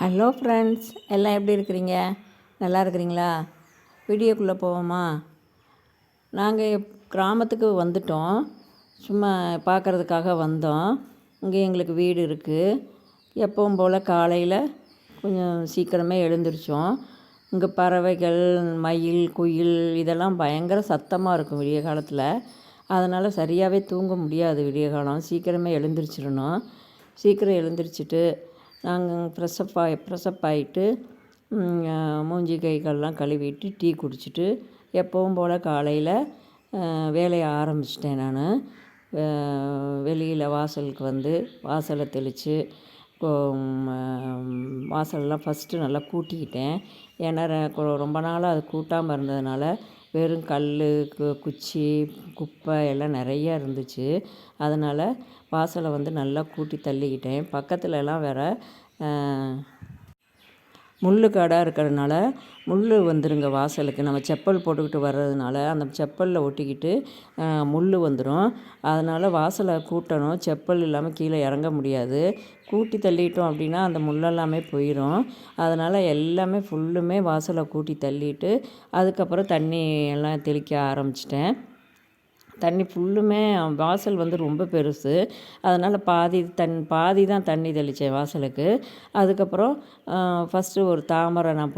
Hello friends, எல்லாம் எப்படி இருக்கிறீங்க? நல்லா இருக்கிறீங்களா? வீடியோக்குள்ளே போவோமா? நாங்கள் கிராமத்துக்கு வந்துட்டோம். சும்மா பார்க்குறதுக்காக வந்தோம். இங்கே எங்களுக்கு வீடு இருக்குது. எப்பவும் போல் காலையில் கொஞ்சம் சீக்கிரமே எழுந்திரிச்சோம். இங்கே பறவைகள், மயில், குயில் இதெல்லாம் பயங்கர சத்தமாக இருக்கும் விடிய காலத்தில். அதனால் சரியாகவே தூங்க முடியாது. விடிய காலம் சீக்கிரமே எழுந்திரிச்சிடணும். சீக்கிரம் எழுந்திரிச்சிட்டு நாங்கள் ஃப்ரெஷ்ஷப் ஆகிட்டு மூஞ்சி கைகளெலாம் கழுவிட்டு டீ குடிச்சிட்டு எப்பவும் போல் காலையில் வேலையை ஆரம்பிச்சிட்டேன். நான் வெளியில் வாசலுக்கு வந்து வாசலை தெளித்து வாசலெலாம் ஃபஸ்ட்டு நல்லா கூட்டிக்கிட்டேன். ஏன்னா ரொம்ப நாளாக அது கூட்டாமல் இருந்ததுனால வெறும் கல், குச்சி, குப்பை எல்லாம் நிறையா இருந்துச்சு. அதனால் வாசலை வந்து நல்லா கூட்டி தள்ளிக்கிட்டேன். பக்கத்துலலாம் வேறு முள் காடாக இருக்கிறதுனால முள் வந்துடுங்க வாசலுக்கு. நம்ம செப்பல் போட்டுக்கிட்டு வர்றதுனால அந்த செப்பலில் ஒட்டிக்கிட்டு முள் வந்துடும். அதனால் வாசலை கூட்டணும். செப்பல் இல்லாமல் கீழே இறங்க முடியாது. கூட்டி தள்ளிட்டோம் அப்படின்னா அந்த முள்ளெல்லாமே போயிடும். அதனால் எல்லாமே ஃபுல்லுமே வாசலை கூட்டி தள்ளிட்டு அதுக்கப்புறம் தண்ணி எல்லாம் தெளிக்க ஆரம்பிச்சிட்டேன். தண்ணி ஃபுல்லுமே வாசல் வந்து ரொம்ப பெருசு. அதனால் பாதி தான் தண்ணி தெளித்தேன் வாசலுக்கு. அதுக்கப்புறம் ஃபஸ்ட்டு ஒரு தாமரை நான்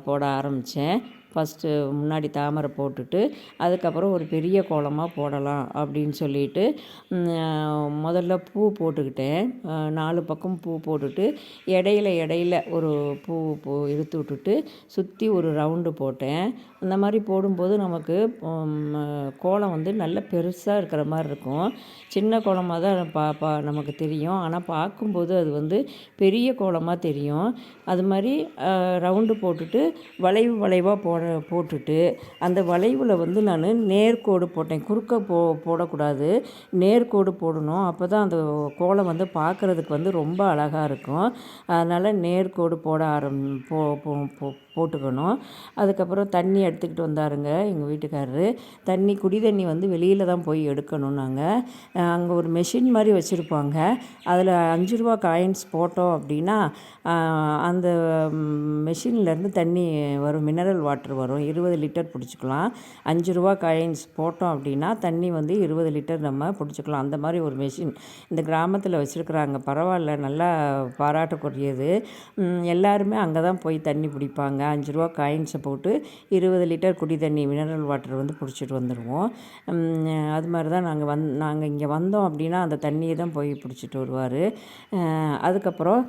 போட ஆரம்பித்தேன். ஃபஸ்ட்டு முன்னாடி தாமரை போட்டுட்டு அதுக்கப்புறம் ஒரு பெரிய கோலமாக போடலாம் அப்படின்னு சொல்லிட்டு முதல்ல பூ போட்டுக்கிட்டேன். 4 பக்கம் பூ போட்டுட்டு இடையில ஒரு பூ இழுத்து விட்டுட்டு சுற்றி ஒரு ரவுண்டு போட்டேன். அந்த மாதிரி போடும்போது நமக்கு கோலம் வந்து நல்ல பெருசாக இருக்கிற மாதிரி இருக்கும். சின்ன கோலமாக தான் நமக்கு தெரியும். ஆனால் பார்க்கும்போது அது வந்து பெரிய கோலமாக தெரியும். அது மாதிரி ரவுண்டு போட்டுட்டு வளைவாக போட்டுட்டு அந்த வளைவில் வந்து நான் நேர்கோடு போட்டேன். குறுக்க போடக்கூடாது, நேர்கோடு போடணும். அப்போ தான் அந்த கோலம் வந்து பார்க்குறதுக்கு வந்து ரொம்ப அழகாக இருக்கும். அதனால் நேர்கோடு போட்டுக்கணும். அதுக்கப்புறம் தண்ணி எடுத்துக்கிட்டு வந்தாருங்க எங்கள் வீட்டுக்காரரு. குடி தண்ணி வந்து வெளியில் தான் போய் எடுக்கணும். நாங்கள் அங்கே ஒரு மெஷின் மாதிரி வச்சுருப்பாங்க. அதில் 5 ரூபா காயின்ஸ் போட்டோம் அப்படின்னா அந்த மெஷின்லேருந்து தண்ணி வரும், மினரல் வாட்டர் வரும். 20 லிட்டர் பிடிச்சிக்கலாம். 5 ரூபா காயின்ஸ் போட்டோம் அப்படின்னா தண்ணி வந்து 20 லிட்டர் நம்ம பிடிச்சிக்கலாம். அந்த மாதிரி ஒரு மெஷின் இந்த கிராமத்தில் வச்சுருக்குறாங்க. பரவாயில்ல, நல்லா பாராட்டக்கூடியது. எல்லாருமே அங்கே தான் போய் தண்ணி பிடிப்பாங்க. 5 ரூபா காயின்ஸை போட்டு 20 லிட்டர் குடி தண்ணி மினரல் வாட்டர் வந்து பிடிச்சிட்டு வந்துடுவோம். அது மாதிரி தான் நாங்கள் இங்கே வந்தோம் அப்படின்னா அந்த தண்ணியை தான் போய் பிடிச்சிட்டு வருவார். அதுக்கப்புறம்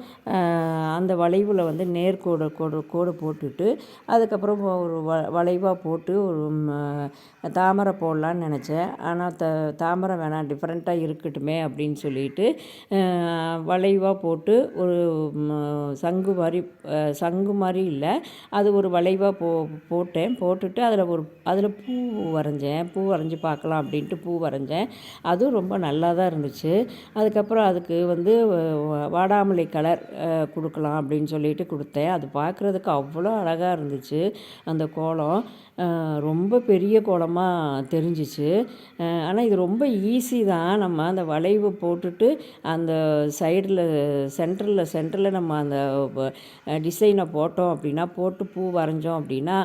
அந்த வளைவில் வந்து கோடு போட்டுட்டு அதுக்கப்புறம் ஒரு வளைவாக போட்டு ஒரு தாமரை போடலான்னு நினச்சேன். ஆனால் தாமரை வேணாம், டிஃப்ரெண்ட்டாக இருக்கட்டுமே அப்படின்னு சொல்லிட்டு வளைவாக போட்டு ஒரு சங்கு மாதிரி இல்லை, அது ஒரு வளைவாக போட்டுட்டு அதில் பூ வரைஞ்சி பார்க்கலாம் அப்படின்ட்டு பூ வரைஞ்சேன். அதுவும் ரொம்ப நல்லா தான் இருந்துச்சு. அதுக்கப்புறம் அதுக்கு வந்து வாடாமல்லி கலர் கொடுக்கலாம் அப்படின்னு சொல்லிட்டு கொடுத்தேன். அது பார்க்குறதுக்கு அவ்வளோ அழகாக இருந்துச்சு. அந்த கோலம் ரொம்ப பெரிய கோலமாக தெரிஞ்சிச்சு. ஆனால் இது ரொம்ப ஈஸி தான். நம்ம அந்த வளைவு போட்டுட்டு அந்த சைடில் சென்டரில் நம்ம அந்த டிசைனை போட்டோம் அப்படின்னா போட்டு பூ வரைஞ்சோம் அப்படின்னா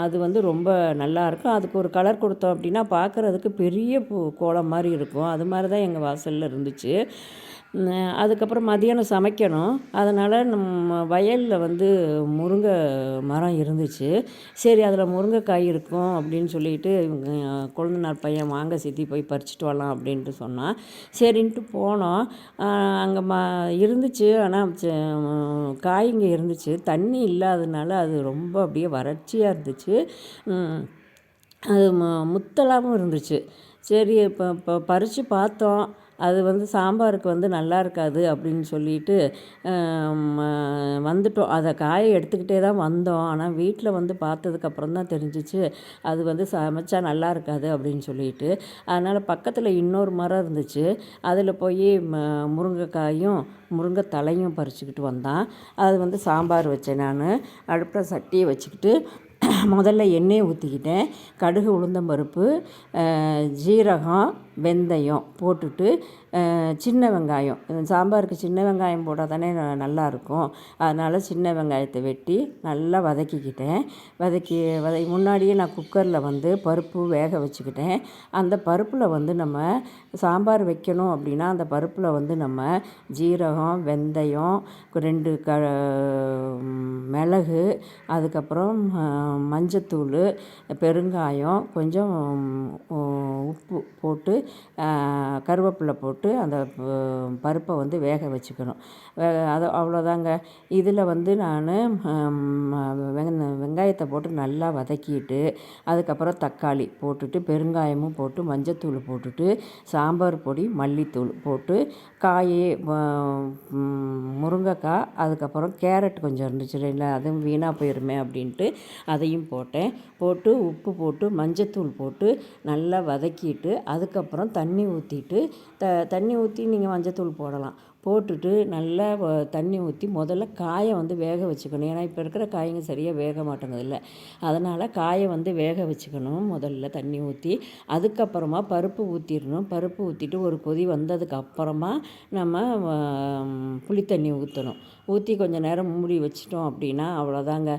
அது வந்து ரொம்ப நல்லாயிருக்கும். அதுக்கு ஒரு கலர் கொடுத்தோம் அப்படின்னா பார்க்குறதுக்கு பெரிய கோலம் மாதிரி இருக்கும். அது மாதிரி தான் எங்கள் வாசலில் இருந்துச்சு. அதுக்கப்புறம் மதியானம் சமைக்கணும். அதனால் நம்ம வயலில் வந்து முருங்கை மரம் இருந்துச்சு. சரி, அதில் முருங்கைக்காய் இருக்கும் அப்படின்னு சொல்லிட்டு கொழுந்தனார் பையன் வாங்க சித்தி போய் பறிச்சிட்டு வரலாம் அப்படின்ட்டு சொன்னான். சரின்ட்டு போனோம். அங்கே இருந்துச்சு. ஆனால் காய்ங்க இருந்துச்சு. தண்ணி இல்லாததுனால அது ரொம்ப அப்படியே வறட்சியாக இருந்துச்சு. அது முத்தலாகவும் இருந்துச்சு. சரி, இப்போ பறித்து பார்த்தோம். அது வந்து சாம்பாருக்கு வந்து நல்லா இருக்காது அப்படின்னு சொல்லிட்டு வந்துட்டோம். அதை காயை எடுத்துக்கிட்டே தான் வந்தோம். ஆனால் வீட்டில் வந்து பார்த்ததுக்கப்புறம் தான் தெரிஞ்சிச்சு அது வந்து சமைச்சா நல்லா இருக்காது அப்படின்னு சொல்லிட்டு. அதனால் பக்கத்தில் இன்னொரு மரம் இருந்துச்சு. அதில் போய் முருங்கைக்காயும் முருங்கை தலையும் பறிச்சுக்கிட்டு வந்தான். அது வந்து சாம்பார் வச்சேன். நான் அடுப்பில் சட்டியை வச்சுக்கிட்டு முதல்ல எண்ணெயை ஊற்றிக்கிட்டேன். கடுகு, உளுந்தம்பருப்பு, ஜீரகம், வெந்தயம் போட்டுட்டு சின்ன வெங்காயம், சாம்பாருக்கு சின்ன வெங்காயம் போட்டால் தானே நல்லாயிருக்கும். அதனால் சின்ன வெங்காயத்தை வெட்டி நல்லா வதக்கிக்கிட்டேன். முன்னாடியே நான் குக்கரில் வந்து பருப்பு வேக வச்சுக்கிட்டேன். அந்த பருப்பில் வந்து நம்ம சாம்பார் வைக்கணும் அப்படின்னா அந்த பருப்பில் வந்து நம்ம ஜீரகம், வெந்தயம், 2 மிளகு, அதுக்கப்புறம் மஞ்சத்தூள், பெருங்காயம், கொஞ்சம் உப்பு போட்டு கருவேப்பிலை போட்டு அந்த பருப்பை வந்து வேக வச்சுக்கணும். அது அவ்வளோதாங்க. இதில் வந்து நான் வெங்காயத்தை போட்டு நல்லா வதக்கிட்டு அதுக்கப்புறம் தக்காளி போட்டுட்டு பெருங்காயமும் போட்டு மஞ்சத்தூள் போட்டுட்டு சாம்பார் பொடி, மல்லித்தூள் போட்டு முருங்கைக்காய், அதுக்கப்புறம் கேரட் கொஞ்சம் இருந்துச்சு இல்லை, அதுவும் வீணாக போயிருமே அப்படின்ட்டு அதையும் போட்டு உப்பு போட்டு மஞ்சத்தூள் போட்டு நல்லா வதக்கிட்டு அதுக்கப்புறம் தண்ணி ஊற்றி நீங்கள் மஞ்சத்தூள் போடலாம். போட்டுட்டு நல்லா தண்ணி ஊற்றி முதல்ல காயை வந்து வேக வச்சுக்கணும். ஏன்னா இப்போ இருக்கிற காய்ங்க சரியாக வேக மாட்டேங்குது. அதனால் காயை வந்து வேக வச்சுக்கணும். முதல்ல தண்ணி ஊற்றி அதுக்கப்புறமா பருப்பு ஊற்றிடணும். பருப்பு ஊற்றிட்டு ஒரு கொதி வந்ததுக்கு அப்புறமா நம்ம புளி தண்ணி ஊற்றணும். ஊற்றி கொஞ்சம் நேரம் மூடி வச்சிட்டோம் அப்படின்னா அவ்வளோதாங்க,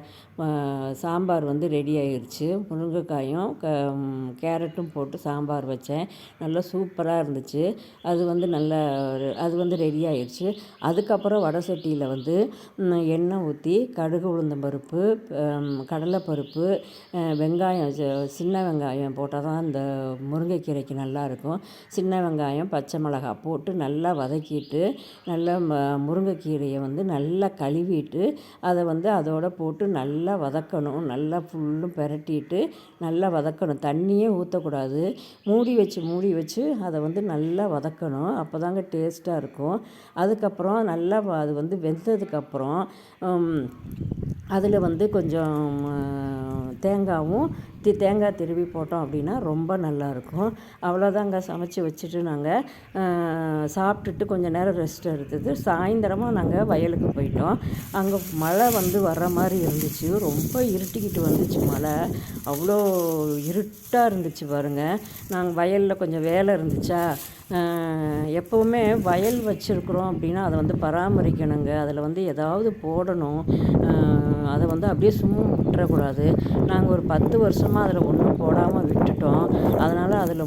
சாம்பார் வந்து ரெடி ஆயிடுச்சு. முருங்கைக்காயும் கேரட்டும் போட்டு சாம்பார் வச்சேன். நல்லா சூப்பராக இருந்துச்சு. அது வந்து ரெடி ஆயிடுச்சு. அதுக்கப்புறம் வடை சட்டியில் வந்து எண்ணெய் ஊற்றி கடுகு, உளுந்தம்பருப்பு, கடலைப்பருப்பு, வெங்காயம், சின்ன வெங்காயம் போட்டால் தான் இந்த முருங்கைக்கீரைக்கு நல்லாயிருக்கும். சின்ன வெங்காயம், பச்சை மிளகாய் போட்டு நல்லா வதக்கிட்டு நல்லா முருங்கைக்கீரையை வந்து நல்லா கழுவிட்டு அதை வந்து அதோடு போட்டு நல்லா வதக்கணும். நல்லா ஃபுல்லும் பிரட்டிட்டு நல்லா வதக்கணும். தண்ணியே ஊற்றக்கூடாது. மூடி வச்சு அதை வந்து நல்லா வதக்கணும். அப்போ தாங்க டேஸ்ட்டாக இருக்கும். அதுக்கப்புறம் நல்லா அது வந்து வெந்ததுக்கப்புறம் அதில் வந்து கொஞ்சம் தேங்காய் திருவி போட்டோம் அப்படின்னா ரொம்ப நல்லாயிருக்கும். அவ்வளோதாங்க. சமைச்சி வச்சுட்டு நாங்கள் சாப்பிட்டுட்டு கொஞ்சம் நேரம் ரெஸ்ட் எடுத்தது. சாயந்தரமாக நாங்கள் வயலுக்கு போயிட்டோம். அங்கே மழை வந்து வர்ற மாதிரி இருந்துச்சு. ரொம்ப இருட்டிக்கிட்டு வந்துச்சு மழை. அவ்வளோ இருட்டாக இருந்துச்சு பாருங்கள். நாங்கள் வயலில் கொஞ்சம் வேலை இருந்துச்சா, எப்போவுமே வயல் வச்சுருக்குறோம் அப்படின்னா அதை வந்து பராமரிக்கணுங்க. அதில் வந்து ஏதாவது போடணும். அதை வந்து அப்படியே சும்மா விட்டுறக்கூடாது. நாங்கள் ஒரு 10 வருஷமாக அதில் ஒன்றும் போடாமல் விட்டுட்டோம். அதனால் அதில்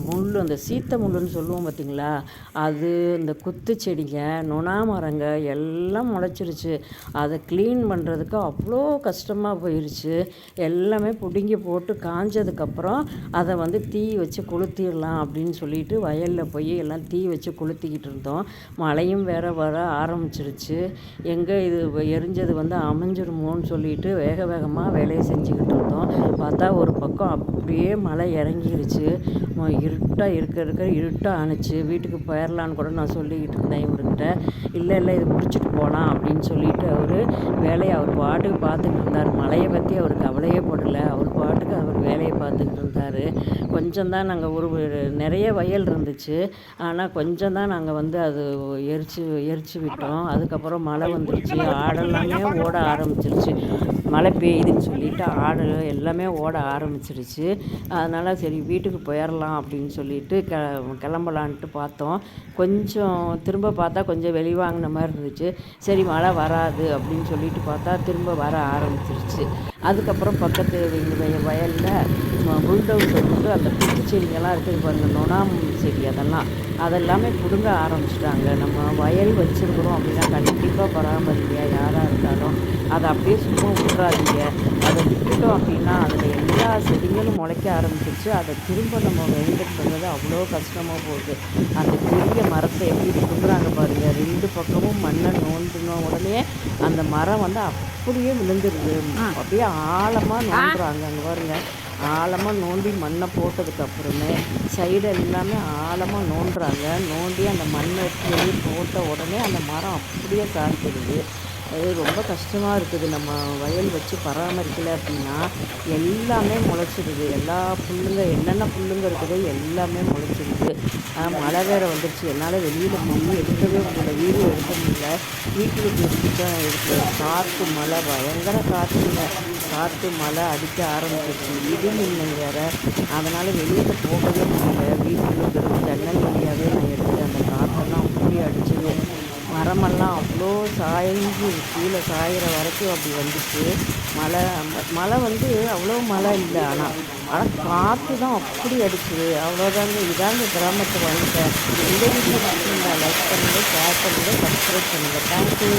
அந்த சீத்த முள்ளுன்னு சொல்லுவோம் பார்த்திங்களா, அது, இந்த குத்து செடிங்க, நொணா மரங்க எல்லாம் முளைச்சிருச்சு. அதை க்ளீன் பண்ணுறதுக்கு அவ்வளோ கஷ்டமாக போயிடுச்சு. எல்லாமே பிடுங்கி போட்டு காஞ்சதுக்கப்புறம் அதை வந்து தீ வச்சு கொளுத்திடலாம் அப்படின்னு சொல்லிட்டு வயலில் போய் எல்லாம் தீ வச்சு கொளுத்திக்கிட்டு இருந்தோம். மழையும் வேற வர ஆரம்பிச்சிருச்சு. எங்கே இது எரிஞ்சது வந்து அமைஞ்சிருமோன்னு சொல்லிட்டு வேக வேகமாக வேலையை செஞ்சுக்கிட்டு இருந்தோம். பார்த்தா ஒரு பக்கம் அப்படியே மழை இறங்கிருச்சு. இருட்டாக இருட்டாக ஆணுச்சு. வீட்டுக்கு போயிடலான்னு கூட நான் சொல்லிக்கிட்டு இருந்தேன் இவர்கிட்ட. இல்லை இது முடிச்சுட்டு போகலாம் அப்படின்னு சொல்லிட்டு அவர் பாட்டுக்கு பார்த்துக்கிட்டு இருந்தார். மழையை பற்றி அவர் கவலையே போடலை. அவர் பாட்டுக்கு அவர் வேலையை பார்த்துக்கிட்டு இருந்தார். கொஞ்சம் தான் நாங்கள் நிறைய வயல் இருந்துச்சு. ஆனால் கொஞ்சம் தான் நாங்கள் வந்து அது எரிச்சு விட்டோம். அதுக்கப்புறம் மழை வந்துருச்சு. ஆடெல்லாமே ஓட ஆரம்பிச்சிருச்சு. மழை பெய்யுதுன்னு சொல்லிட்டு ஆடு எல்லாமே ஓட ஆரம்பிச்சிருச்சு. அதனால் சரி வீட்டுக்கு போயிடலாம் அப்படின்னு சொல்லிட்டு கிளம்பலான்ட்டு பார்த்தோம். கொஞ்சம் திரும்ப பார்த்தா கொஞ்சம் வெளிவாங்கின மாதிரி இருந்துச்சு. சரி மழை வராது அப்படின்னு சொல்லிட்டு பார்த்தா திரும்ப வர ஆரம்பிச்சிருச்சு. அதுக்கப்புறம் பக்கத்து வயலில் புல்டவுசர் வந்து அந்த புது செடிங்கெல்லாம் இருக்குது பாருங்கள், நொணாம் செடி, அதெல்லாமே பிடுங்க ஆரம்பிச்சிட்டாங்க. நம்ம வயல் வச்சுருக்குறோம் அப்படின்னா கண்டிப்பாக பராமரிங்க யாராக இருந்தாலும். அதை அப்படியே சும்மா விட்றாதீங்க. அதை விட்டுட்டோம் அப்படின்னா அதில் எல்லா செடிகளும் முளைக்க ஆரம்பிச்சிருச்சு. அதை திரும்ப நம்ம மெயின்டைன் பண்ணுறது அவ்வளோ கஷ்டமாக போகுது. அந்த பெரிய மரத்தை எப்படி பிடுங்குறாங்க பாருங்கள். 2 பக்கமும் மண்ணை நோண்டின உடனே அந்த மரம் வந்து அப்படியே விழுந்துருது. அப்படியே ஆழமாக நோண்டுறாங்க. அங்கே பாருங்கள், ஆழமாக நோண்டி மண்ணை போட்டதுக்கப்புறமே சைடு எல்லாமே ஆழமாக நோண்டுறாங்க. நோண்டி அந்த மண்ணை எடுத்து வெளியே போட்ட உடனே அந்த மரம் அப்படியே சாய்ச்சிடுது. அது ரொம்ப கஷ்டமாக இருக்குது. நம்ம வயல் வச்சு பராமரிக்கலை அப்படின்னா எல்லாமே முளைச்சிடுது. எல்லா புல்லுங்க என்னென்ன புல்லுங்க இருக்குதோ எல்லாமே முளைச்சிடுது. மழை வேறு வந்துடுச்சு. என்னால் வெளியில் போய் எடுக்கவே முடியல, வீடியோ எடுக்க முடியல. வீட்டுக்கு எடுத்து தான் எடுத்து காற்று மழை பயங்கர காற்றுங்க. காற்று மழை அடிக்க ஆரம்பிச்சிருச்சு. இடி மின்னல் வேறு. அதனால் வெளியில் போகவே முடியல. வீட்டுக்குள்ளே இருக்கிறது ஜன்னல் வழியாகவே நான் எடுத்துட்டேன். அந்த காற்றெல்லாம் அப்படி அடிச்சுது. மரமெல்லாம் அவ்வளோ சாய்ஞ்சு கீழே சாயிற வரைக்கும் அப்படி வந்துச்சு. மழை மழை வந்து அவ்வளோ மழை இல்லை. ஆனால் காற்று தான் அப்படி அடிச்சுது. அவ்வளோதாங்க. இதாங்க கிராமத்து வாழ்க்கை. இந்த வீட்டில் பிடிச்சிருந்தா லைக் பண்ணுங்கள், ஷேர் பண்ணுங்கள், சப்ஸ்கிரைப் பண்ணுங்கள். தேங்க்யூ.